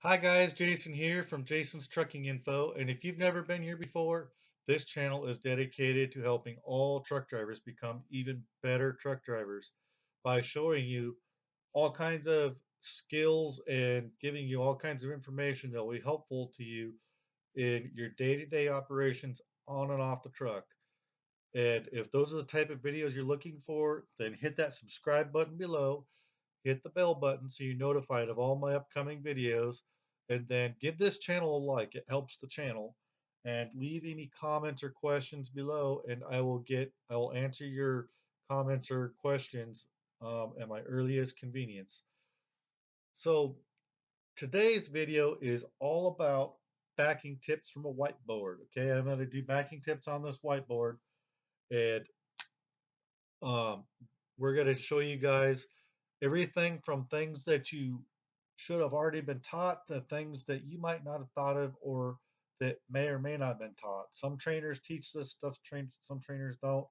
Hi guys, Jason here from Jason's Trucking Info. And if you've never been here before, this channel is dedicated to helping all truck drivers become even better truck drivers by showing you all kinds of skills and giving you all kinds of information that will be helpful to you in your day-to-day operations on and off the truck. And if those are the type of videos you're looking for, then hit that subscribe button below, hit the bell button so you're notified of all my upcoming videos, and then give this channel a like. It helps the channel. And leave any comments or questions below, and I will answer your comments or questions at my earliest convenience. So today's video is all about backing tips from a whiteboard. Okay, I'm going to do backing tips on this whiteboard, and um, we're going to show you guys everything from things that you should have already been taught to things that you might not have thought of or that may or may not have been taught. Some trainers teach this stuff, some trainers don't.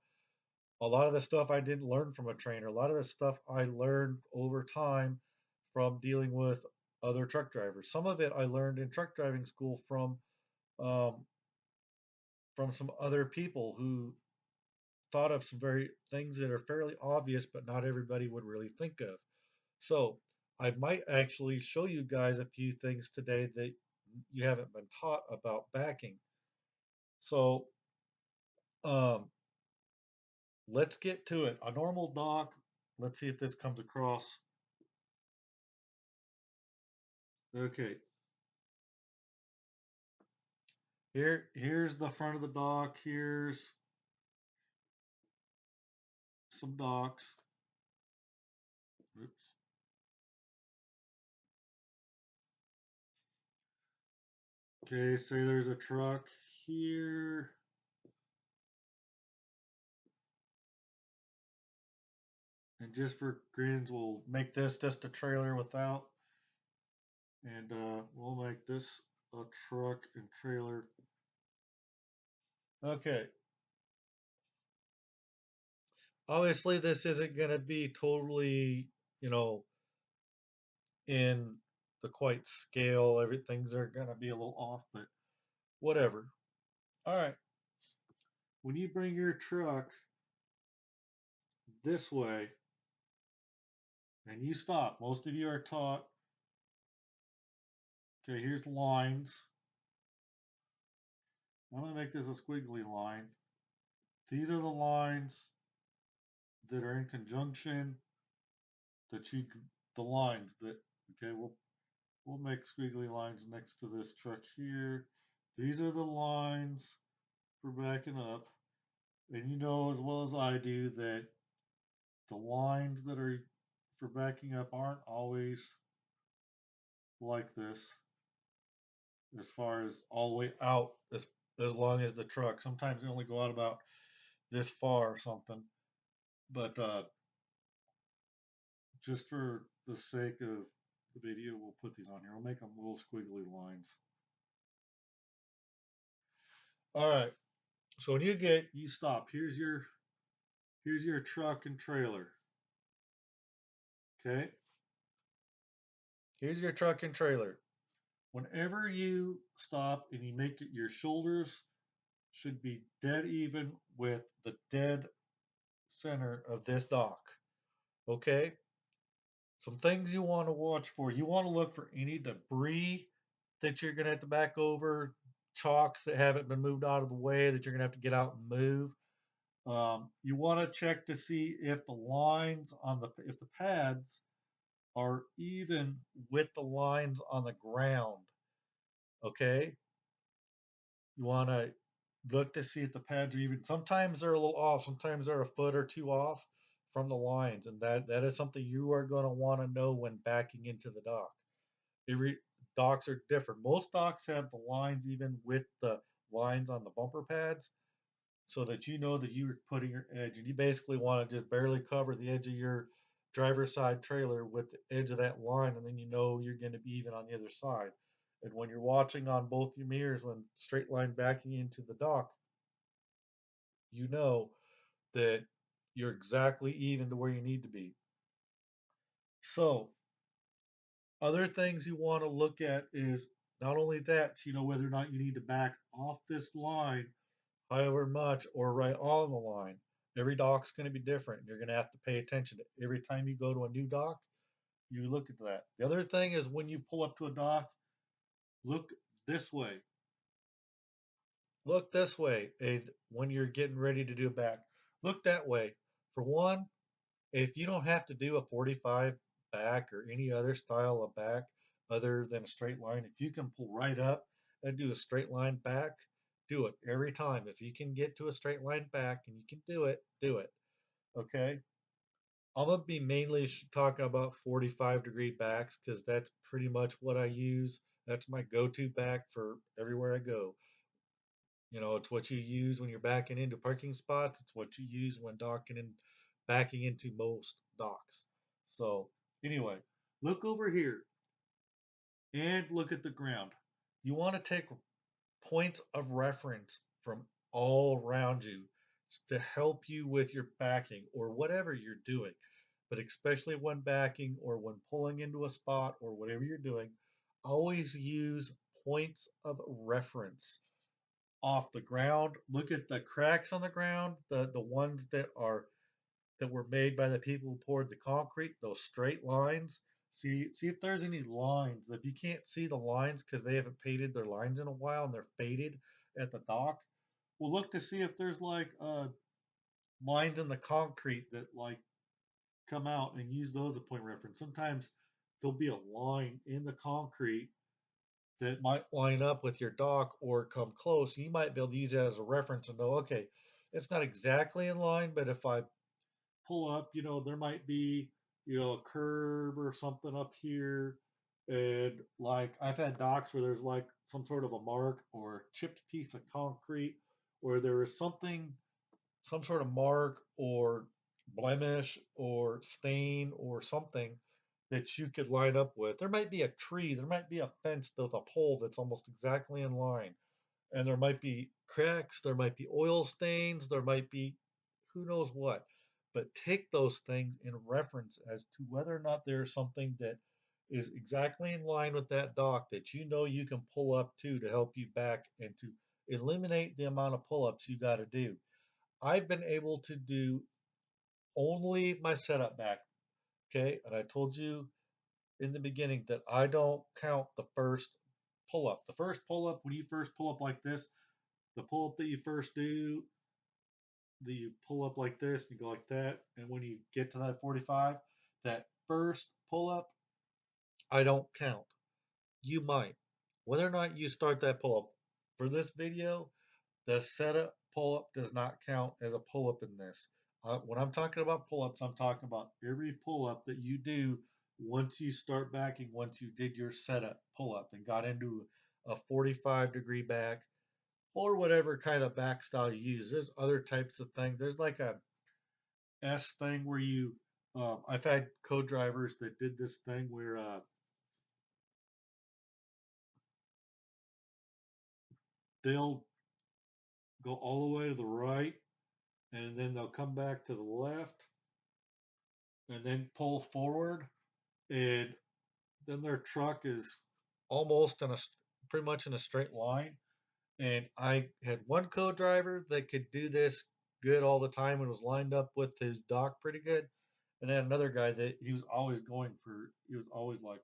A lot of the stuff I didn't learn from a trainer. A lot of the stuff I learned over time from dealing with other truck drivers. Some of it I learned in truck driving school um, from some other people who thought of some very things that are fairly obvious, but not everybody would really think of. So I might actually show you guys a few things today that you haven't been taught about backing. So um, let's get to it. A normal dock. Let's see if this comes across. Okay, here's the front of the dock. Here's some docks. Oops. Okay, say there's a truck here. And just for grins, we'll make this just a trailer without. And we'll make this a truck and trailer. Okay. Obviously, this isn't going to be totally, you know, in the quite scale. Everything's are going to be a little off, but whatever. All right. When you bring your truck this way and you stop, most of you are taught, okay, here's lines. I'm going to make this a squiggly line. These are the lines that are in conjunction that you, the lines that, okay, we'll make squiggly lines next to this truck here. These are the lines for backing up. And you know as well as I do that the lines that are for backing up aren't always like this as far as all the way out as long as the truck. Sometimes they only go out about this far or something. But just for the sake of the video, we'll put these on here. We'll make them little squiggly lines. All right. So when you stop. Here's your truck and trailer. Okay. Here's your truck and trailer. Whenever you stop and you make it, your shoulders should be dead even with the dead center of this dock. Okay? Some things you want to watch for. You want to look for any debris that you're going to have to back over, chalks that haven't been moved out of the way that you're going to have to get out and move. You want to check to see if the lines on if the pads are even with the lines on the ground. Okay? You want to look to see if the pads are even. Sometimes they're a little off. Sometimes they're a foot or two off from the lines, and that is something you are going to want to know when backing into the dock. Every docks are different. Most docks have the lines even with the lines on the bumper pads, so that you know that you're putting your edge, and you basically want to just barely cover the edge of your driver's side trailer with the edge of that line, and then you know you're going to be even on the other side. And when you're watching on both your mirrors, when straight line backing into the dock, you know that you're exactly even to where you need to be. So Other things you want to look at is not only that, so you know whether or not you need to back off this line however much or right on the line. Every dock's going to be different. You're going to have to pay attention to every time you go to a new dock. You look at that. The other thing is when you pull up to a dock, look this way. Look this way. And when you're getting ready to do a back, look that way. For one, if you don't have to do a 45 back or any other style of back other than a straight line, if you can pull right up and do a straight line back, do it every time. If you can get to a straight line back and you can do it, do it. Okay. I'm gonna be mainly talking about 45-degree backs because that's pretty much what I use. That's my go-to back for everywhere I go. You know, it's what you use when you're backing into parking spots. It's what you use when docking and backing into most docks. So anyway, look over here and look at the ground. You want to take points of reference from all around you to help you with your backing or whatever you're doing. But especially when backing or when pulling into a spot or whatever you're doing, always use points of reference off the ground. Look at the cracks on the ground, the ones that were made by the people who poured the concrete, those straight lines. See if there's any lines. If you can't see the lines because they haven't painted their lines in a while and they're faded at the dock, well, look to see if there's like lines in the concrete that like come out and use those as a point of reference. Sometimes there'll be a line in the concrete that might line up with your dock or come close. You might be able to use that as a reference and know, okay, it's not exactly in line, but if I pull up, you know, there might be, you know, a curb or something up here. And like I've had docks where there's like some sort of a mark or a chipped piece of concrete, or there is something, some sort of mark or blemish or stain or something that you could line up with. There might be a tree, there might be a fence with a pole that's almost exactly in line. And there might be cracks, there might be oil stains, there might be who knows what. But take those things in reference as to whether or not there's something that is exactly in line with that dock that you know you can pull up to help you back and to eliminate the amount of pull ups you got to do. I've been able to do only my setup back. Okay. And I told you in the beginning that I don't count the first pull up. The first pull up, when you first pull up like this, the pull up that you first do, that you pull up like this, you go like that. And when you get to that 45, that first pull up, I don't count. You might. Whether or not you start that pull up for this video, the setup pull up does not count as a pull up in this. When I'm talking about pull ups, I'm talking about every pull up that you do once you start backing, once you did your setup pull up and got into a 45-degree back or whatever kind of back style you use. There's other types of things. There's like a S thing where you, I've had co-drivers that did this thing where they'll go all the way to the right and then they'll come back to the left and then pull forward and then their truck is almost in a pretty much in a straight line. And I had one co-driver that could do this good all the time and was lined up with his dock pretty good. And then another guy that he was always going for, he was always like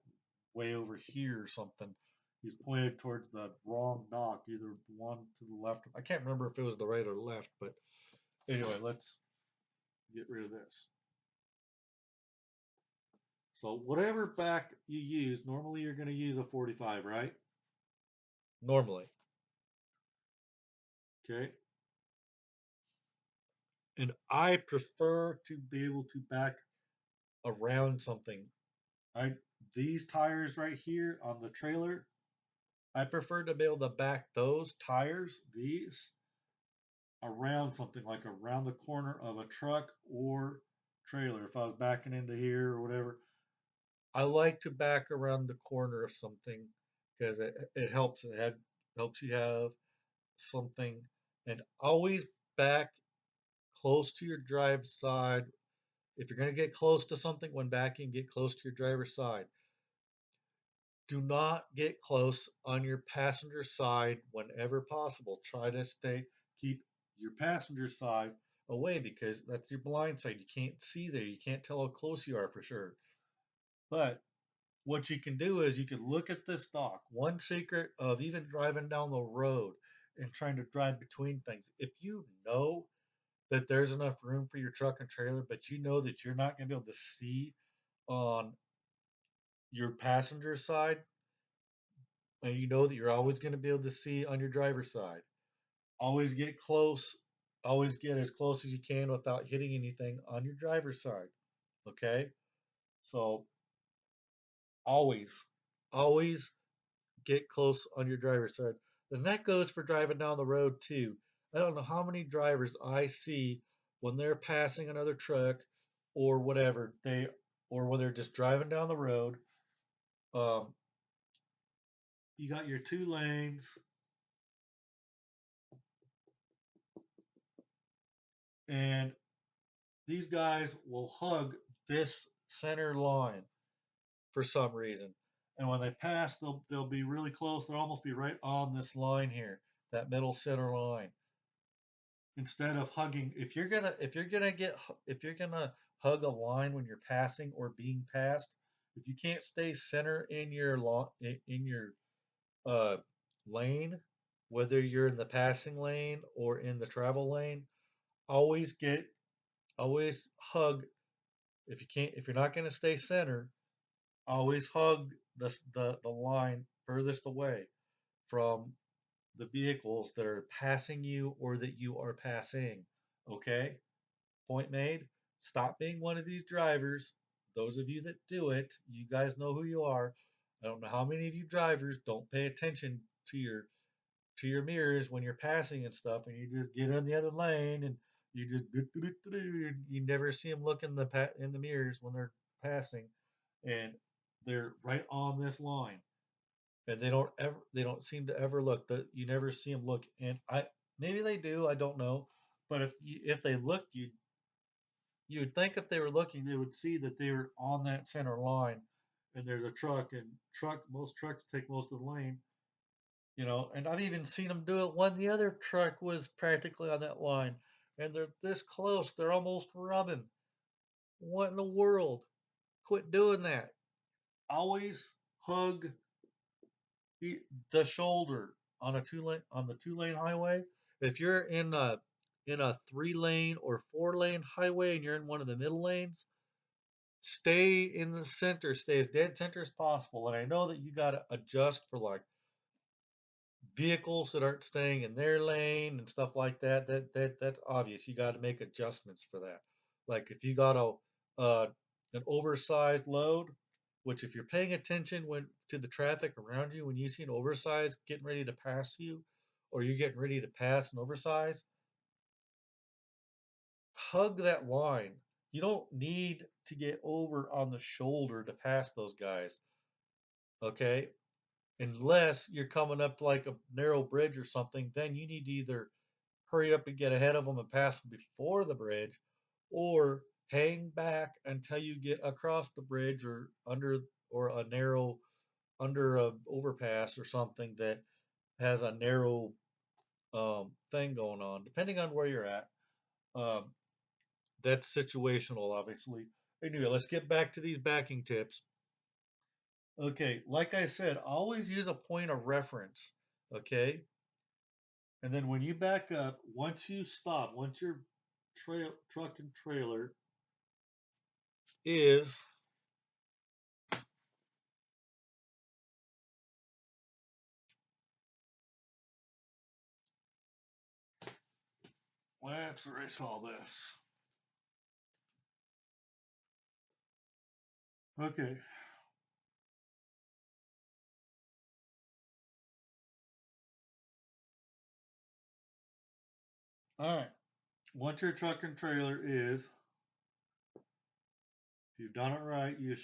way over here or something. He's pointed towards the wrong dock, either the one to the left. I can't remember if it was the right or left, but anyway, let's get rid of this. So whatever back you use, normally you're going to use a 45, right? Normally. Okay. And I prefer to be able to back around something. I these tires right here on the trailer, I prefer to be able to back those tires, these, around something like around the corner of a truck or trailer. If I was backing into here or whatever, I like to back around the corner of something because it helps. Helps you have something and always back close to your drive side. If you're going to get close to something when backing, get close to your driver's side. Do not get close on your passenger side whenever possible. Try to keep your passenger side away because that's your blind side. You can't see there. You can't tell how close you are for sure. But what you can do is you can look at this dock. One secret of even driving down the road and trying to drive between things. If you know that there's enough room for your truck and trailer, but you know that you're not going to be able to see on your passenger side, and you know that you're always going to be able to see on your driver's side. Always get close. Always get as close as you can without hitting anything on your driver's side. Okay? So always, always get close on your driver's side. And that goes for driving down the road too. I don't know how many drivers I see when they're passing another truck or whatever, or when they're just driving down the road. Um, you got your two lanes, and these guys will hug this center line for some reason. And when they pass, they'll be really close. They'll almost be right on this line here, that middle center line. Instead of hugging, if you're gonna hug a line when you're passing or being passed, if you can't stay center in your uh, lane, whether you're in the passing lane or in the travel lane, always get always hug. If you're not gonna stay center, always hug the line furthest away from the vehicles that are passing you or that you are passing. Okay? Point made. Stop being one of these drivers. Those of you that do it, you guys know who you are. I don't know how many of you drivers don't pay attention to your mirrors when you're passing and stuff, and you just get in the other lane and you just you never see them look in the mirrors when they're passing, and they're right on this line, and they don't seem to ever look. You never see them look, and I maybe they do. I don't know, but if they looked, you would think if they were looking, they would see that they were on that center line, and there's a truck, and most trucks take most of the lane, and I've even seen them do it when the other truck was practically on that line, and they're this close, they're almost rubbing. What in the world? Quit doing that. Always hug the shoulder on the 2 lane highway. If you're in a 3 lane or 4 lane highway and you're in one of the middle lanes, stay in the center, stay as dead center as possible. And I know that you got to adjust for like vehicles that aren't staying in their lane and stuff like that. That's obvious. You got to make adjustments for that. Like if you got an oversized load, which if you're paying attention when to the traffic around you, when you see an oversized getting ready to pass you, or you're getting ready to pass an oversized, hug that line. You don't need to get over on the shoulder to pass those guys. Okay, unless you're coming up to like a narrow bridge or something, then you need to either hurry up and get ahead of them and pass them before the bridge, or hang back until you get across the bridge or a narrow under a overpass or something that has a narrow thing going on, depending on where you're at. Um, that's situational, obviously. Anyway, let's get back to these backing tips. Okay, like I said, always use a point of reference. Okay, and then when you back up, once your truck and trailer is let's erase all this. Okay, all right. Once your truck and trailer is, if you've done it right, you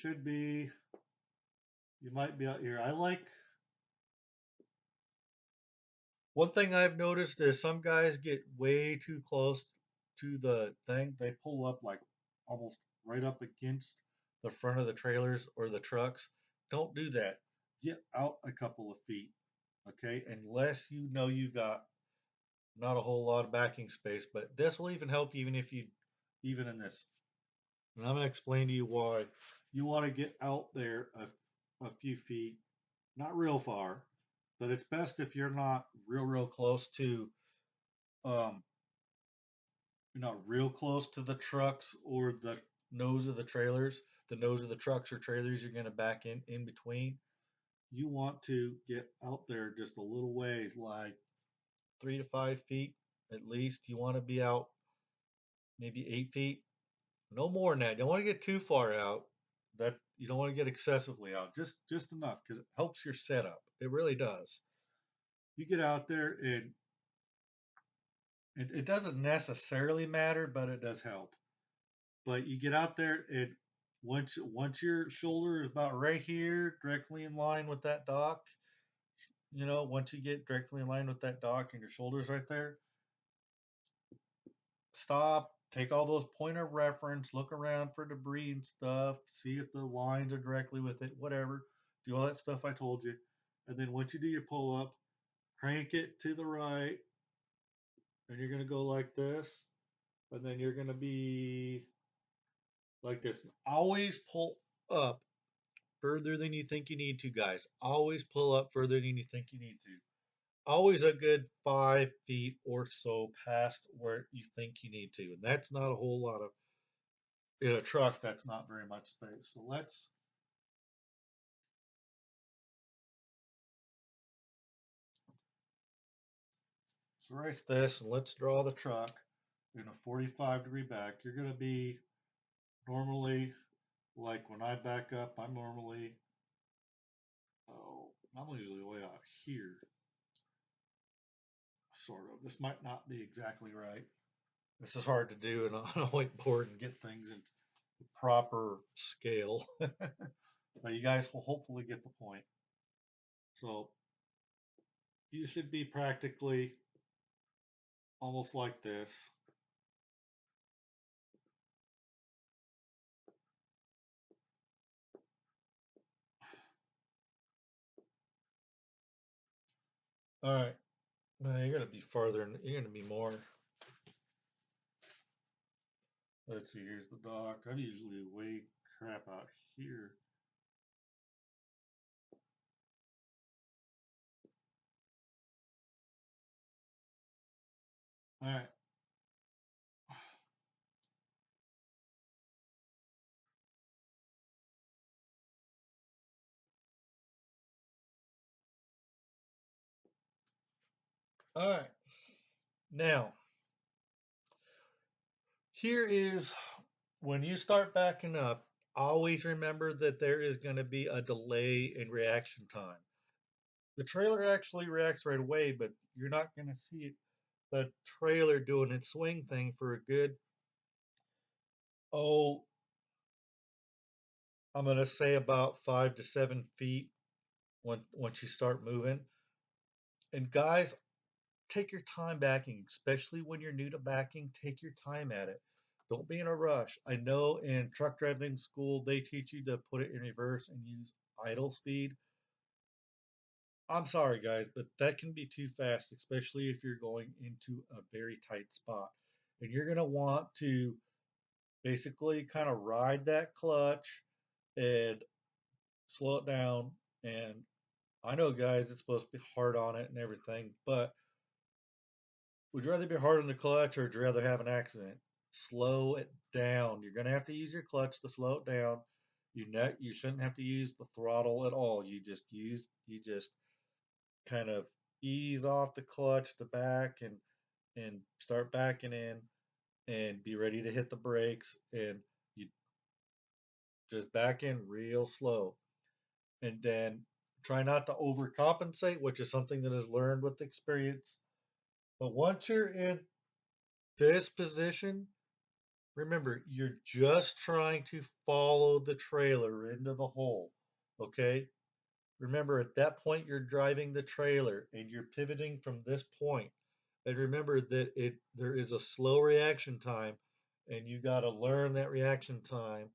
might be out here. One thing I've noticed is some guys get way too close to the thing. They pull up like almost right up against the front of the trailers or the trucks. Don't do that. get out a couple of feet, okay? Unless you know you got not a whole lot of backing space, but this will even help even if you, even in this. And I'm going to explain to you why you want to get out there a few feet, not real far, but it's best if you're not real close to, um, you're not real close to the trucks or the nose of the trailers. The nose of the trucks or trailers you're going to back in between. You want to get out there just a little ways, like 3 to 5 feet at least. You want to be out maybe 8 feet, no more than that. You don't want to get too far out. That you don't want to get excessively out. Just enough because it helps your setup. It really does. You get out there and it doesn't necessarily matter, but it does help. But you get out there and once your shoulder is about right here, directly in line with that dock, once you get directly in line with that dock and your shoulders right there, stop, take all those point of reference, look around for debris and stuff, see if the lines are directly with it, whatever. Do all that stuff I told you. And then once you do your pull up, crank it to the right, and you're going to go like this. And then you're going to be like this. Always pull up further than you think you need to, guys. Always pull up further than you think you need to. Always a good 5 feet or so past where you think you need to. And that's not a whole lot of, in a truck, that's not very much space. So let's erase this and let's draw the truck in a 45-degree back. You're going to be normally, like when I back up, I'm normally, I'm usually way out here, sort of. This might not be exactly right. This is hard to do on a whiteboard and get things in proper scale. But you guys will hopefully get the point. So you should be practically almost like this. All right. Now you're going to be farther and you're going to be more. Let's see, here's the dock. I'm usually way crap out here. All right. All right. Now, here is when you start backing up, always remember that there is going to be a delay in reaction time. The trailer actually reacts right away, but you're not going to see the trailer doing its swing thing for a good, oh, I'm going to say about 5 to 7 feet once you start moving. And guys, take your time backing, especially when you're new to backing. Take your time at it. Don't be in a rush. I know in truck driving school, they teach you to put it in reverse and use idle speed. I'm sorry, guys, but that can be too fast, especially if you're going into a very tight spot. And you're going to want to basically kind of ride that clutch and slow it down. And I know, guys, it's supposed to be hard on it and everything, but would you rather be hard on the clutch or would you rather have an accident? Slow it down. You're going to have to use your clutch to slow it down. You shouldn't have to use the throttle at all. You just kind of ease off the clutch to back and start backing in and be ready to hit the brakes and you just back in real slow. And then try not to overcompensate, which is something that is learned with experience. But once you're in this position, remember, you're just trying to follow the trailer into the hole. Okay? Remember, at that point, you're driving the trailer and you're pivoting from this point. And remember that there is a slow reaction time, and you got to learn that reaction time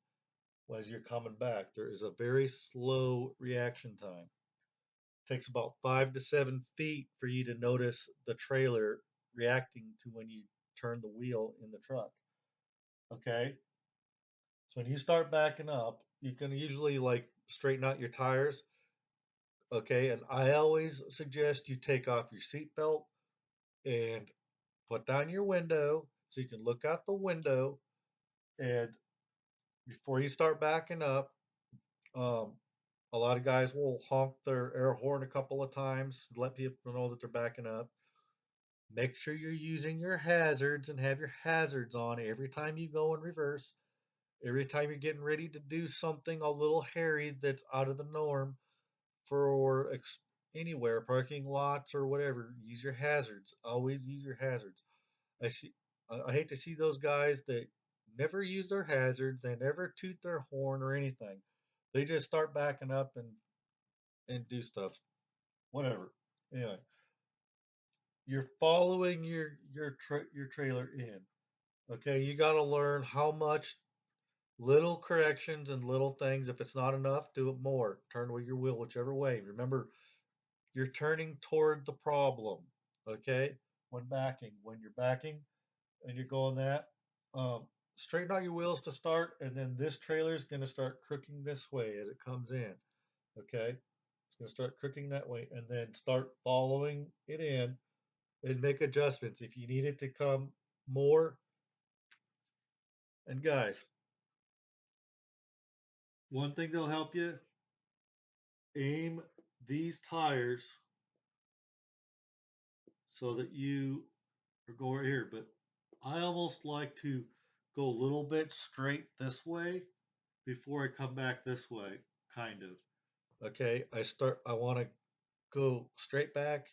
as you're coming back. There is a very slow reaction time. Takes about 5 to 7 feet for you to notice the trailer reacting to when you turn the wheel in the truck. Okay. So when you start backing up, you can usually like straighten out your tires. Okay. And I always suggest you take off your seatbelt and put down your window so you can look out the window. And before you start backing up, um, a lot of guys will honk their air horn a couple of times to let people know that they're backing up. Make sure you're using your hazards and have your hazards on every time you go in reverse. Every time you're getting ready to do something a little hairy that's out of the norm for anywhere, parking lots or whatever, use your hazards. Always use your hazards. I see. I hate to see those guys that never use their hazards. They never toot their horn or anything. They just start backing up and do stuff. Whatever. Anyway, you're following your trailer in. Okay, you got to learn how much little corrections and little things. If it's not enough, do it more. Turn with your wheel whichever way. Remember, you're turning toward the problem. Okay, when you're backing and you're going that, um, straighten out your wheels to start, and then this trailer is going to start crooking this way as it comes in. Okay, it's going to start crooking that way, and then start following it in and make adjustments if you need it to come more. And guys, one thing that'll help you, aim these tires so that you are going here. But I almost like to go a little bit straight this way before I come back this way, kind of. Okay, I want to go straight back,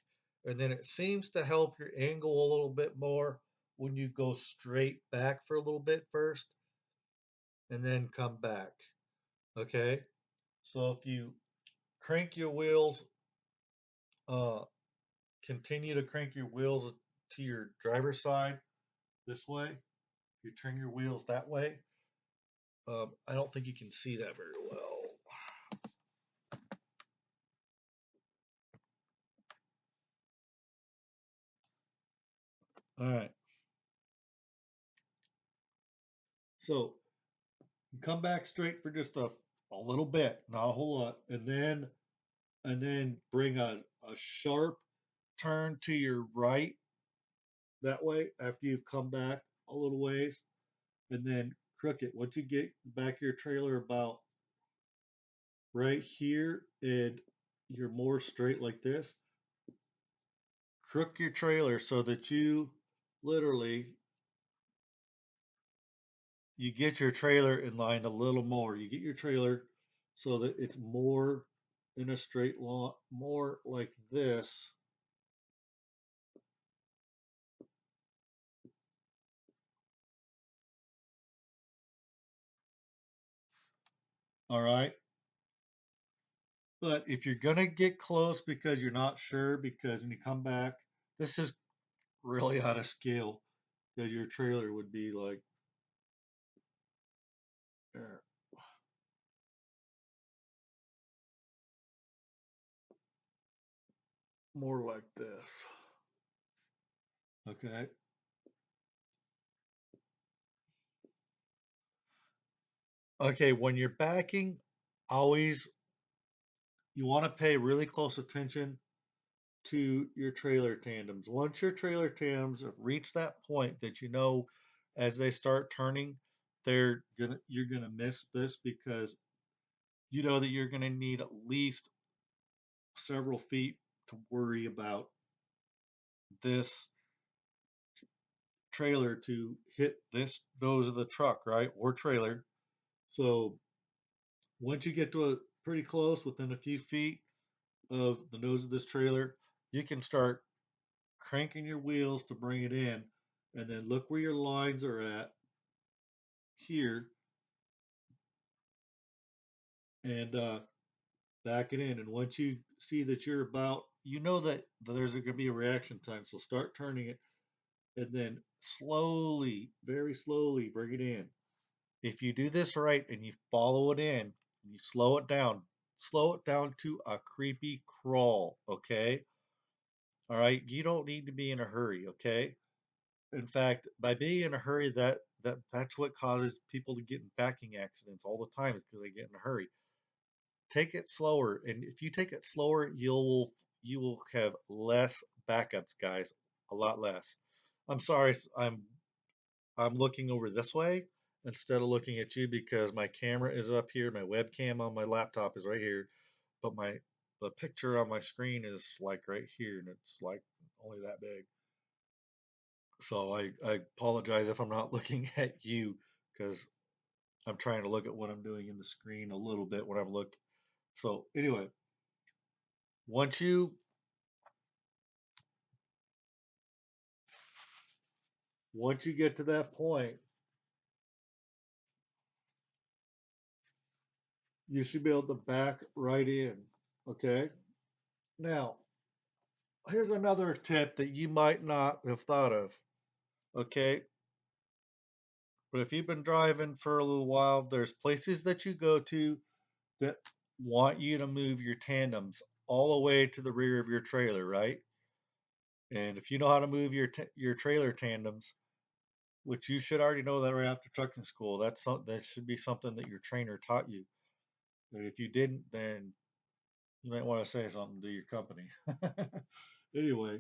and then it seems to help your angle a little bit more when you go straight back for a little bit first and then come back. Okay, so if you crank your wheels, uh, continue to crank your wheels to your driver's side this way. You turn your wheels that way. I don't think you can see that very well. All right. So come back straight for just a little bit, not a whole lot, and then bring a sharp turn to your right that way after you've come back a little ways, and then crook it. Once you get back your trailer about right here and you're more straight like this, crook your trailer so that you literally you get your trailer in line a little more. You get your trailer so that it's more in a straight line, more like this. All right. But if you're gonna get close because you're not sure, because when you come back, this is really out of scale because your trailer would be like there, more like this. Okay. Okay, when you're backing, always you want to pay really close attention to your trailer tandems. Once your trailer tandems have reached that point that you know as they start turning, you're gonna miss this because you know that you're gonna need at least several feet to worry about this trailer to hit this nose of the truck, right? Or trailer. So once you get to a pretty close within a few feet of the nose of this trailer, you can start cranking your wheels to bring it in, and then look where your lines are at here, and back it in. And once you see that you're about, you know that there's going to be a reaction time, so start turning it, and then slowly, very slowly, bring it in. If you do this right and you follow it in, and you slow it down, slow it down to a creepy crawl, okay? All right, you don't need to be in a hurry, okay? In fact, by being in a hurry, that's what causes people to get in backing accidents all the time is because they get in a hurry. Take it slower, and if you take it slower, you will have less backups, guys, a lot less. I'm sorry, I'm looking over this way instead of looking at you because my camera is up here, my webcam on my laptop is right here, but my the picture on my screen is like right here, and it's like only that big. So I apologize if I'm not looking at you because I'm trying to look at what I'm doing in the screen a little bit when I'm looking. So anyway, once you once you get to that point, you should be able to back right in. Okay. Now, here's another tip that you might not have thought of. Okay. But if you've been driving for a little while, there's places that you go to that want you to move your tandems all the way to the rear of your trailer, right? And if you know how to move your trailer tandems, which you should already know that right after trucking school, that should be something that your trainer taught you. And if you didn't, then you might want to say something to your company. Anyway,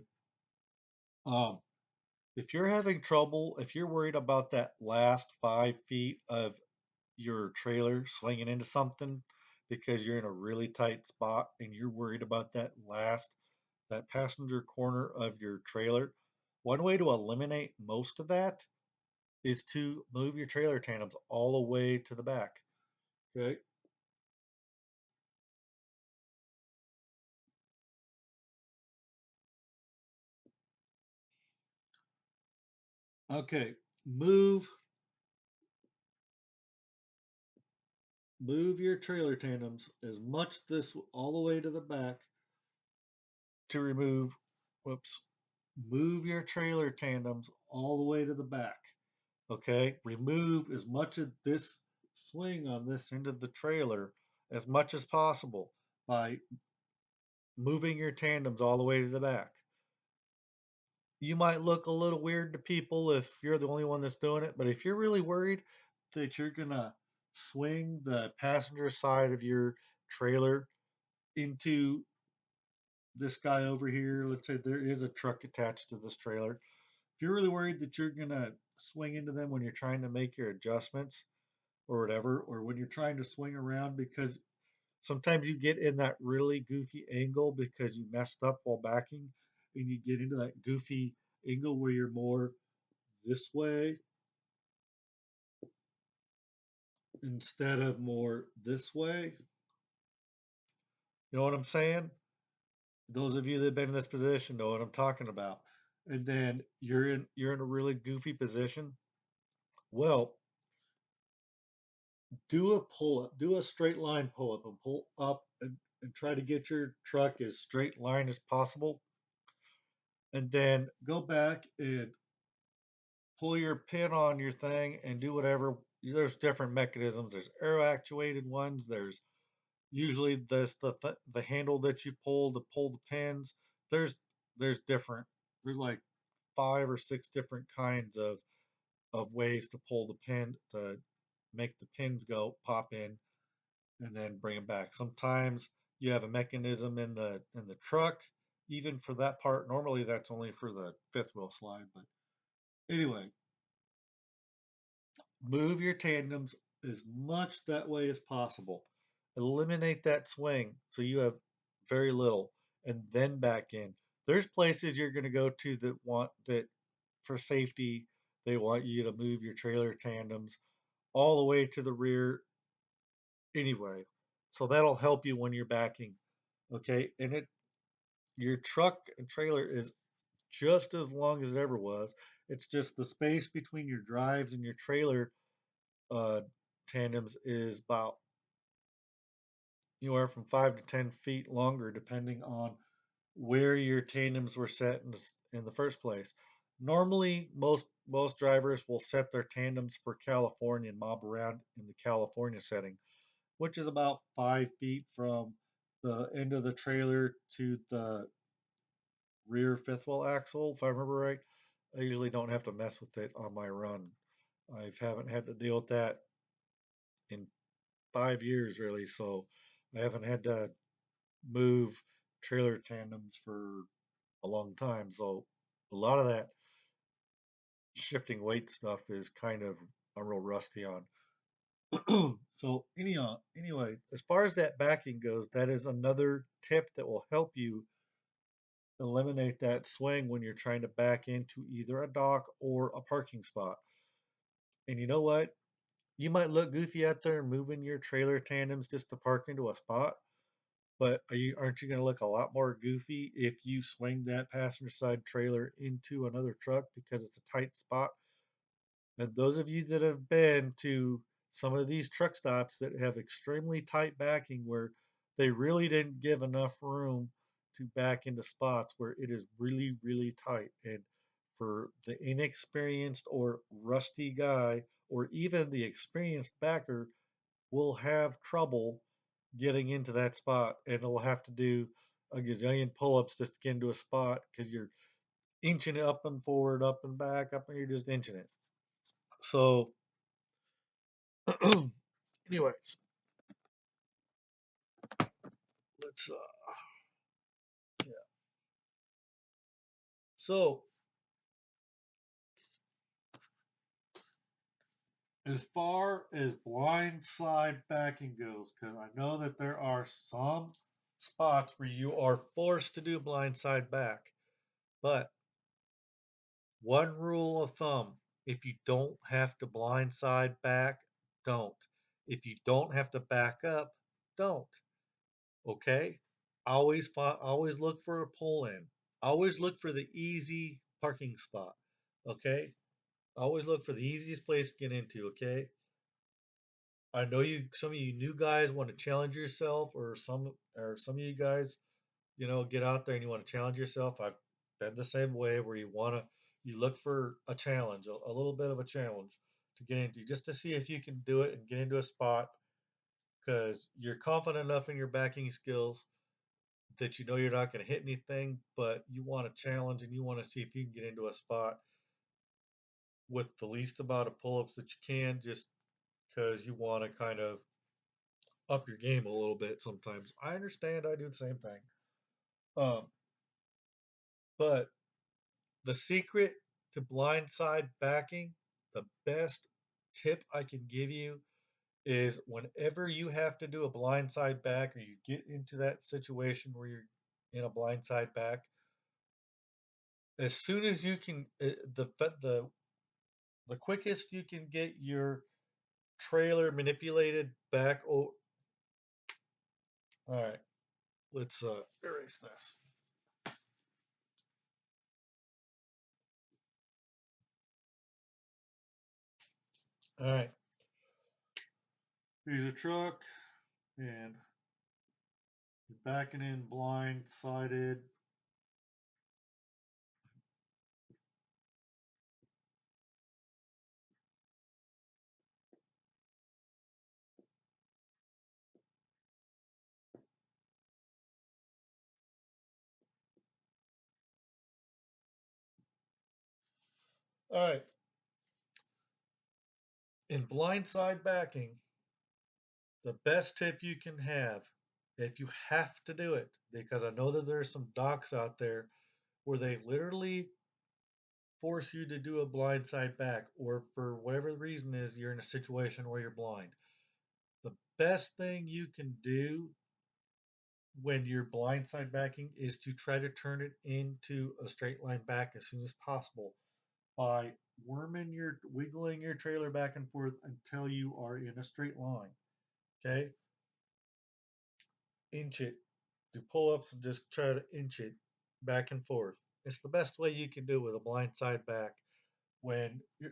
um, if you're having trouble, if you're worried about that last 5 feet of your trailer swinging into something because you're in a really tight spot and you're worried about that passenger corner of your trailer, one way to eliminate most of that is to move your trailer tandems all the way to the back. Okay. Okay. Move move your trailer tandems as much this all the way to the back to remove whoops. Move your trailer tandems all the way to the back. Okay. Remove as much of this swing on this end of the trailer as much as possible by moving your tandems all the way to the back. You might look a little weird to people if you're the only one that's doing it, but if you're really worried that you're gonna swing the passenger side of your trailer into this guy over here, let's say there is a truck attached to this trailer. If you're really worried that you're gonna swing into them when you're trying to make your adjustments or whatever, or when you're trying to swing around because sometimes you get in that really goofy angle because you messed up while backing and you get into that goofy angle where you're more this way instead of more this way. You know what I'm saying? Those of you that have been in this position know what I'm talking about. And then you're in a really goofy position. Well, do a pull up, do a straight line pull up and pull up and try to get your truck as straight line as possible. And then go back and pull your pin on your thing and do whatever. There's different mechanisms. There's arrow actuated ones. There's usually this the handle that you pull the pins. There's there's different. There's like 5 or 6 different kinds of ways to pull the pin to make the pins go pop in and then bring them back. Sometimes you have a mechanism in the truck, even for that part. Normally that's only for the fifth wheel slide, but anyway, move your tandems as much that way as possible. Eliminate that swing so you have very little and then back in. There's places you're going to go to that want that for safety, they want you to move your trailer tandems all the way to the rear anyway. So that'll help you when you're backing. Okay. And your truck and trailer is just as long as it ever was. It's just the space between your drives and your trailer uh, tandems is about anywhere from 5 to 10 feet longer, depending on where your tandems were set in the first place. Normally, most drivers will set their tandems for California and mob around in the California setting. which is about 5 feet from the end of the trailer to the rear fifth wheel axle, if I remember right. I usually don't have to mess with it on my run. I haven't had to deal with that in 5 years really, so I haven't had to move trailer tandems for a long time. So a lot of that shifting weight stuff is kind of I'm real rusty on. So anyway, as far as that backing goes, that is another tip that will help you eliminate that swing when you're trying to back into either a dock or a parking spot. And you know what? You might look goofy out there moving your trailer tandems just to park into a spot, but aren't you going to look a lot more goofy if you swing that passenger side trailer into another truck because it's a tight spot? And those of you that have been to some of these truck stops that have extremely tight backing where they really didn't give enough room to back into spots where it is really, really tight. And for the inexperienced or rusty guy, or even the experienced backer, will have trouble getting into that spot and will have to do a gazillion pull-ups just to get into a spot because you're inching it up and forward, up and back, up, and you're just inching it. So anyways, let's yeah. So as far as blind side backing goes, because I know that there are some spots where you are forced to do blind side back, but one rule of thumb, if you don't have to blind side back, don't. If you don't have to back up, don't. Okay? Always look for a pull in. Always look for the easy parking spot. Okay? Always look for the easiest place to get into, okay? I know some of you new guys want to challenge yourself or some of you guys, get out there and you want to challenge yourself. I've been the same way where you look for a challenge, a little bit of a challenge to get into just to see if you can do it and get into a spot because you're confident enough in your backing skills that you know you're not going to hit anything, but you want a challenge and you want to see if you can get into a spot with the least amount of pull-ups that you can just because you want to kind of up your game a little bit sometimes. I understand, I do the same thing. Um, but the secret to blindside backing, the best tip I can give you is whenever you have to do a blindside back or you get into that situation where you're in a blindside back, as soon as you can, the quickest you can get your trailer manipulated back. Oh, all right, let's erase this. All right, here's a truck and you're backing in blindsided. All right, in blindside backing, the best tip you can have, if you have to do it, because I know that there's some docs out there where they literally force you to do a blindside back, or for whatever the reason is, you're in a situation where you're blind. The best thing you can do when you're blindside backing is to try to turn it into a straight line back as soon as possible by wiggling your trailer back and forth until you are in a straight line. Okay, inch it, do pull ups and just try to inch it back and forth. It's the best way you can do with a blind side back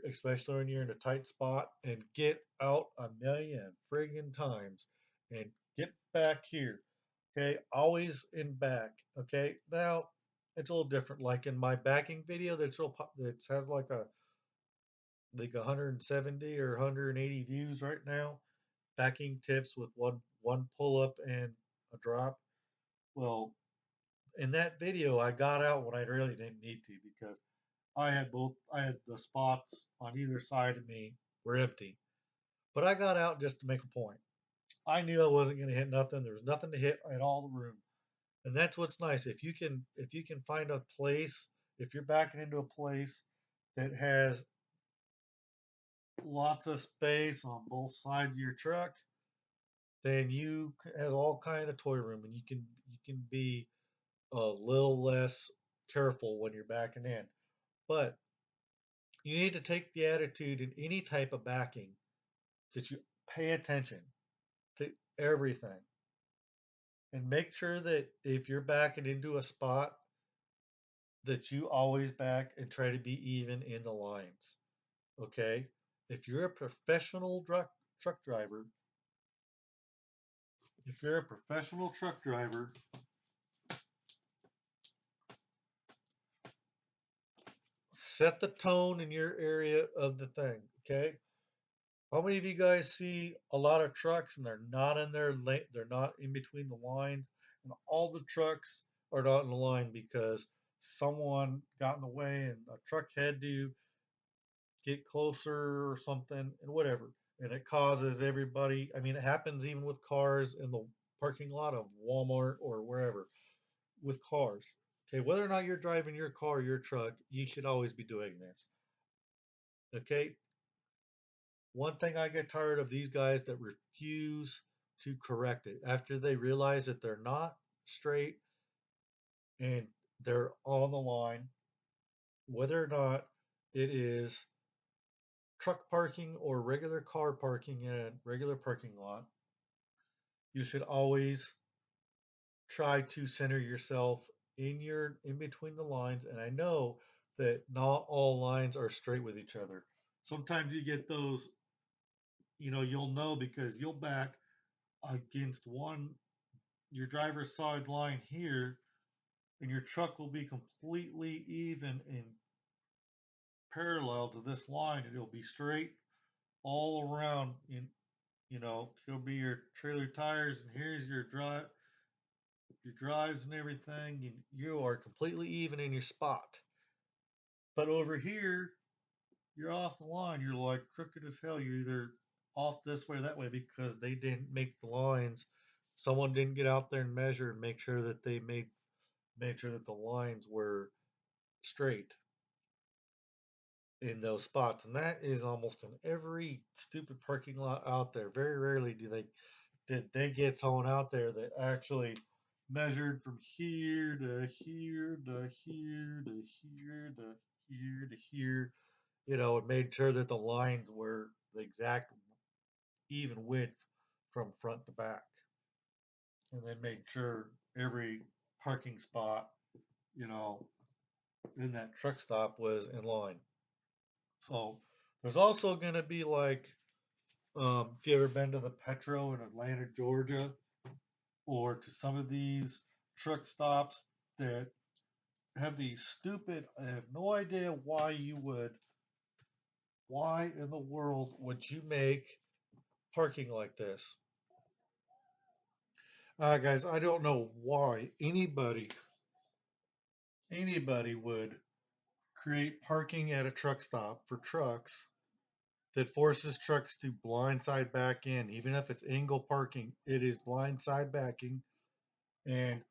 especially when you're in a tight spot, and get out a million friggin' times and get back here. Okay, always in back. Okay, now it's a little different. Like in my backing video, that has like 170 or 180 views right now. backing tips with one pull up and a drop. Well, in that video, I got out when I really didn't need to because I had the spots on either side of me were empty. But I got out just to make a point. I knew I wasn't going to hit nothing. There was nothing to hit in all the room. And that's what's nice. If you can find a place, if you're backing into a place that has lots of space on both sides of your truck, then you has all kind of toy room, and you can be a little less careful when you're backing in. But you need to take the attitude in any type of backing that you pay attention to everything and make sure that if you're backing into a spot that you always back and try to be even in the lines. Okay? If you're a professional truck driver, if you're a professional truck driver, set the tone in your area of the thing. Okay? How many of you guys see a lot of trucks and they're not in their lane, they're not in between the lines, and all the trucks are not in the line because someone got in the way and a truck had to get closer or something and whatever. And it causes everybody, I mean, it happens even with cars in the parking lot of Walmart or wherever with cars. Okay, whether or not you're driving your car or your truck, you should always be doing this. Okay, one thing I get tired of these guys that refuse to correct it after they realize that they're not straight and they're on the line, whether or not it is truck parking or regular car parking in a regular parking lot, you should always try to center yourself in between the lines. And I know that not all lines are straight with each other. Sometimes you get those, you'll know because you'll back against one your driver's side line here and your truck will be completely even and parallel to this line and it'll be straight all around in it'll be your trailer tires and here's your drives and everything, and you are completely even in your spot. But over here, you're off the line. You're like crooked as hell. You're either off this way or that way because they didn't make the lines. Someone didn't get out there and measure and make sure that they made sure that the lines were straight in those spots. And that is almost in every stupid parking lot out there. Very rarely did they get someone out there that actually measured from here to here to here to here to here to here, and made sure that the lines were the exact even width from front to back. And then made sure every parking spot, you know, in that truck stop was in line. So there's also going to be like, if you ever been to the Petro in Atlanta, Georgia, or to some of these truck stops that have these stupid, I have no idea why in the world would you make parking like this? Guys, I don't know why anybody would create parking at a truck stop for trucks that forces trucks to blindside back in. Even if it's angle parking, it is blindside backing. And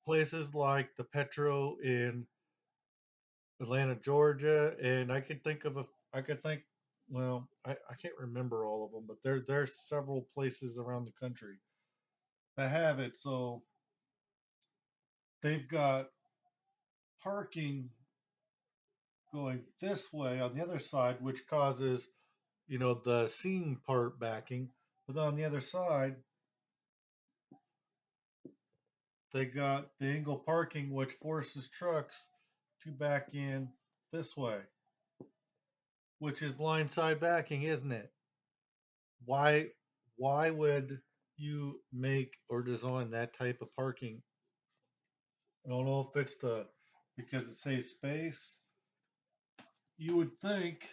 places like the Petro in Atlanta, Georgia, and I could think, well, I can't remember all of them, but there's several places around the country that have it. So they've got parking going this way on the other side, which causes, the seam part backing. But on the other side, they got the angle parking, which forces trucks to back in this way, which is blindside backing, isn't it? Why why would you make or design that type of parking? I don't know if it's because it saves space. You would think,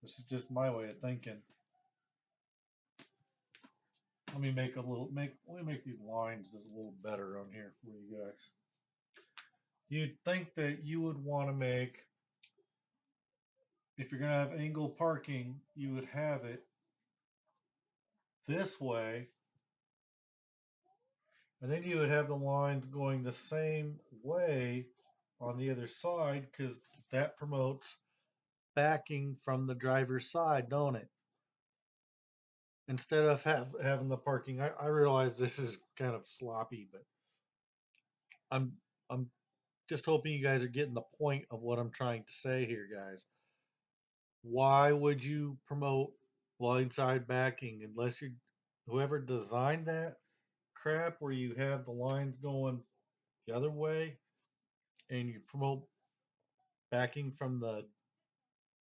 this is just my way of thinking, let me make these lines just a little better on here for you guys. You'd think that you would want to make, if you're going to have angle parking, you would have it this way, and then you would have the lines going the same way on the other side, because that promotes backing from the driver's side, don't it? Instead of having the parking. I realize this is kind of sloppy, but I'm I'm just hoping you guys are getting the point of what I'm trying to say here, guys. Why would you promote blindside backing unless you, whoever designed that crap where you have the lines going the other way and you promote backing from the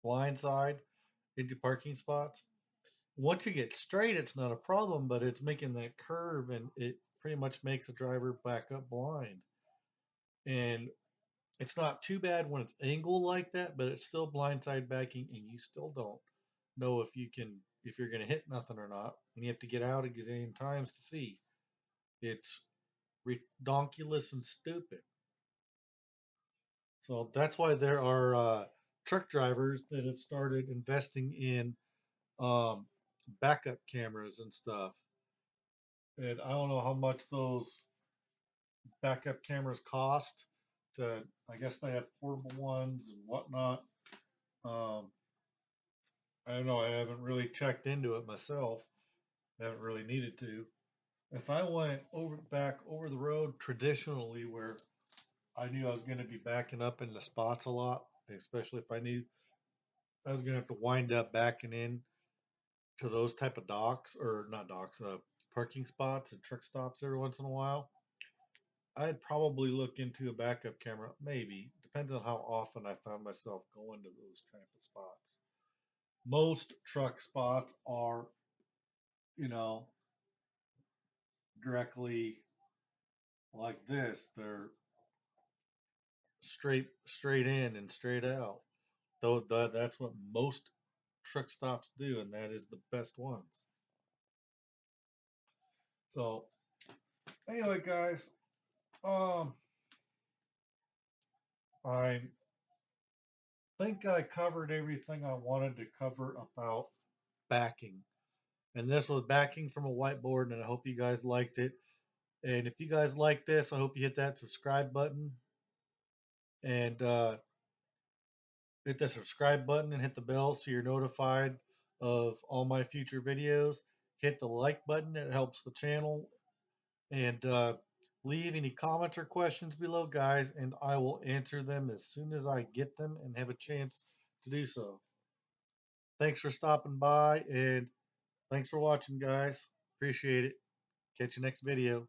blind side into parking spots? Once you get straight, it's not a problem, but it's making that curve and it pretty much makes a driver back up blind. And it's not too bad when it's angled like that, but it's still blindside backing and you still don't know if you're gonna hit nothing or not. And you have to get out a gazillion times to see. It's redonkulous and stupid. So that's why there are truck drivers that have started investing in um, backup cameras and stuff. And I don't know how much those backup cameras cost. I guess they have portable ones and whatnot. Um, I don't know. I haven't really checked into it myself. I haven't really needed to. If I went back over the road traditionally, where I knew I was going to be backing up in the spots a lot, especially if I knew I was going to have to wind up backing in to those type of docks or not docks, parking spots and truck stops every once in a while, I'd probably look into a backup camera. Maybe depends on how often I found myself going to those type of spots. Most truck spots are, you know, directly like this. They're straight in and straight out. Though that's what most truck stops do, and that is the best ones. So anyway, guys, um, I think I covered everything I wanted to cover about backing. And this was backing from a whiteboard, and I hope you guys liked it. And if you guys like this, I hope you hit that subscribe button and hit the subscribe button and hit the bell so you're notified of all my future videos. Hit the like button, it helps the channel. And leave any comments or questions below, guys, and I will answer them as soon as I get them and have a chance to do so. Thanks for stopping by, and thanks for watching, guys. Appreciate it. Catch you next video.